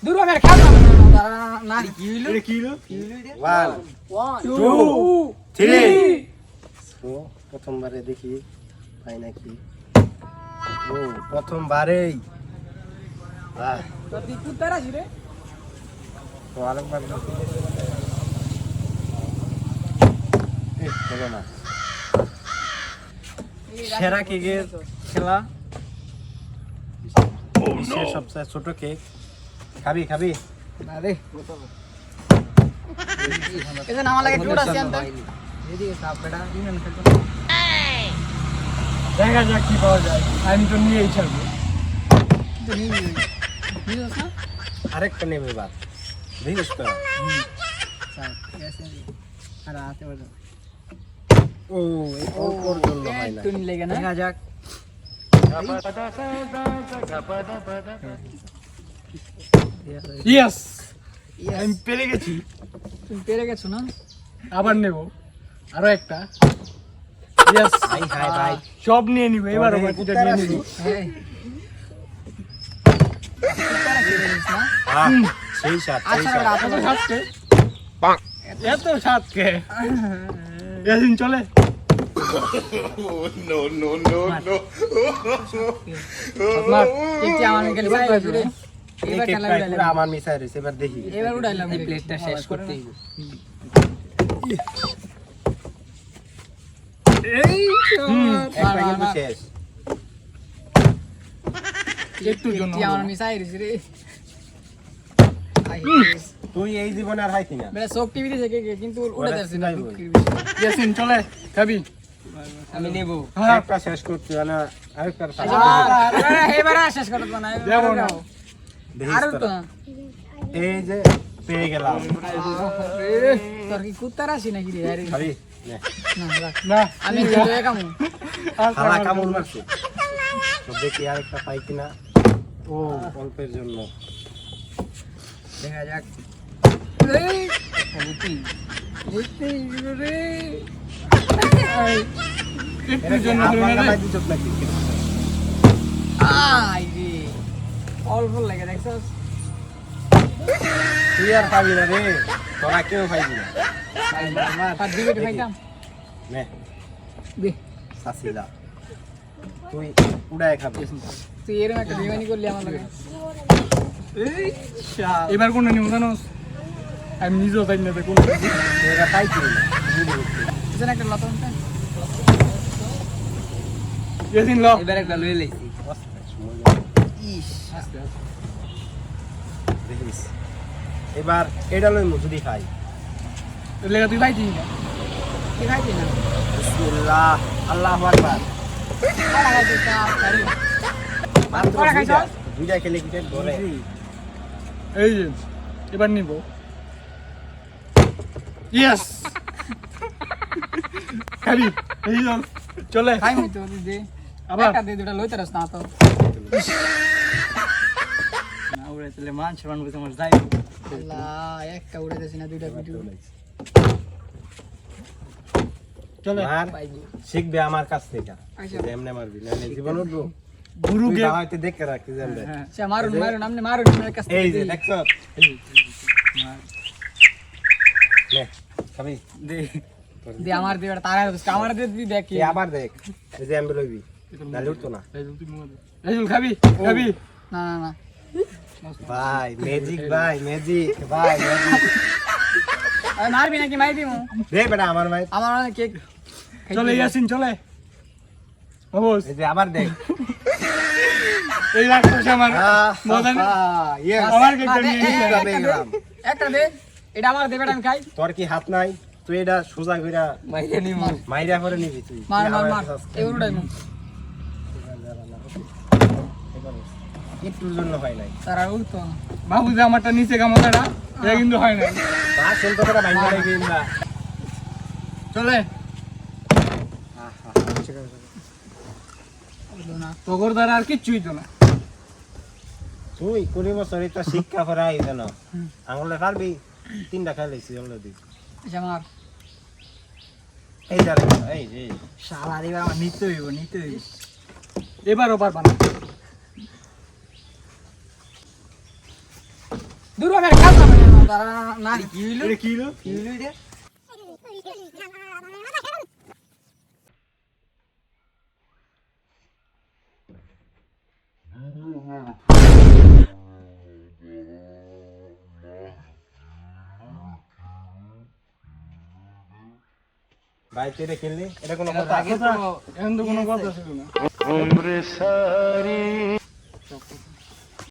দূর আমার খেলা না কি হইলো কি হলো 1 2 3 ও প্রথমবারে দেখি পাই নাকি ও প্রথমবারেই বাহ তোর দি কুত্তারা ছিরে তো আরেকবার হলো না সেরা কেকের খেলা বিশ্বের সবচেয়ে ছোট কেক খাবি আরে এটা নাম লাগে টুডা সিয়ান্ত এদিকে সাপ বেটা ইউনিয়ন খেলতো দেখা যাক কি পাওয়া যায় আমি তো নিয়েই ছাড়বো তো নিয়ে না আরেকটা নেবে বাদ দেখিস তো স্যার এসে আর আতে বলো ও ওর জন্য হয় না একটু নি লাগে না দেখা যাক ইয়েস আমি পেরে গেছি তুমি পেরে গেছো না আবার নেব আরো একটা ইয়েস হাই ভাই সব নিয়ে নিব এবার আবার এটা নিয়ে নিব হ্যাঁ কুত্তারা ছিরে না সেই সাত আচ্ছা রাত এত সাতকে এত সাতকে এদিন চলে আপনার একটি আমার গেলে যাই রে এবার খেলা উড়াইলাম আমার মিসাই রইছে এবার দেখি এবার উড়াইলাম এই প্লেটটা শেষ করতে এই একটা কিন্তু শেষ একটু জন্য একটি আমার মিসাই রে আই তুই এই জীবনে আর হাইতি না মেরা সব টিভি থেকে কিন্তু উড়ে যাচ্ছে না ইয়াসিন চলে খাবি আমি নেব একটা শেষ করতে না আরেকটা এবার শেষ করতে না দেবো না। আর তো এই যে পেয়ে গেলাম তোর কি কুত্তার আসি নাকি রে আরে খাবি নে না রাখ। না আমি কিন্তু একামু খালা কামড় মারছে তো দেখি আরেকটা পাই কিনা ও অল্পের জন্য দেখা যাক এই বুতি বুতি রে একটু জন্য হলো না রে। আই রে অল্প লাগে দেখছস তুই আর পাবি না রে তোরা কেউ পাইবি না আর দিবে ভাইতাম নে দে সাসিলা তুই উড়ায় খাবি তুই এরকম একটা বিমানি করলি আমার লাগে এই এবার কোনটা নিব জানোস আমি নিজেও জানি না কোন এরা পাইছি না এখানে একটা লতা ইয়াসিন ল এবার একটা লই লইছি ইস দেখিস এবার এটা লইমু যদি খাই লেগা তুই পাইতি না কি খাইছি না বিসমিল্লাহ আল্লাহু আকবার কড়া খাইছি তা আরে মাত্র কড়া খাইছ দুইটা খেলে কি ধরে এই যে এবার নিব ইয়েস খাবি এই চল চলে খাই মই তো দে আবার একটা দে দুটা লইতে রাস না তো না উড়ে চলে মান সমান বুঝে আমার যাই আল্লাহ একটা উড়ে দেছি না দুইটা ভিডিও চলে মার পাইবো শিখবে আমার কাছ থেকে আচ্ছা। যে এমনে মারবি না জীবন উঠবো গুরু তুই গে বাবাইতে দেখে রাখি জানবে আচ্ছা মারুন মারুন আমনে মারুন আমার কাছে এই যে দেখছ নে খাবি দে দে আমার দে বেটা তারা আমার দে দি দেখ কি আবার দেখ এই যে আমি লইবি নালে উঠতো না এই চল খাবি খাবি না না না ভাই ম্যাজিক ভাই ম্যাজিক আরে মারবি নাকি মাই দিমু দে বেটা আমার ভাই আমার অনেক কেক চলে ইয়াসিন চলে বাবুস এই যে আবার দেখ এই রাক্ষস আমার মজা নেই। ইয়েস আমার কেকটা নিয়ে নিছে। পেয়ে গেলাম একটা দে এটা আমার দে বেটা আমি খাই তোর কি হাত নাই তুই এটা সোজা কইরা মাইরে নি মাইরা করে নিবি তুই মার তুই মার আমার মার কাছে আসতে এবার উড়াই মু একটুর জন্য হয় নাই তারা উঠতো না বাবু যে আমারটা নিচে গামতাটা এটা কিন্তু হয় না বা শুনতে করে বাইরে লাগি না চলে উঠলো না তোর দ্বারা আর কিচ্ছুই তো না তুই 20 বছর এটা শিক্ষা করে আই জানো আঙুলে পারবি তিনটা খাইলেছি অলরেডি আচ্ছা আমার এই যা রে, এই শালা এবার আমার নিতে হইব এবারও পারবা না দূর আমি কাজ না তারা না কি হইলো এটা কি হলো? কি হইলো এটা ভাই তুই এটা কিনলি এটা কোনো কথা আগে তো এখন তো কোনো কথা ছিল না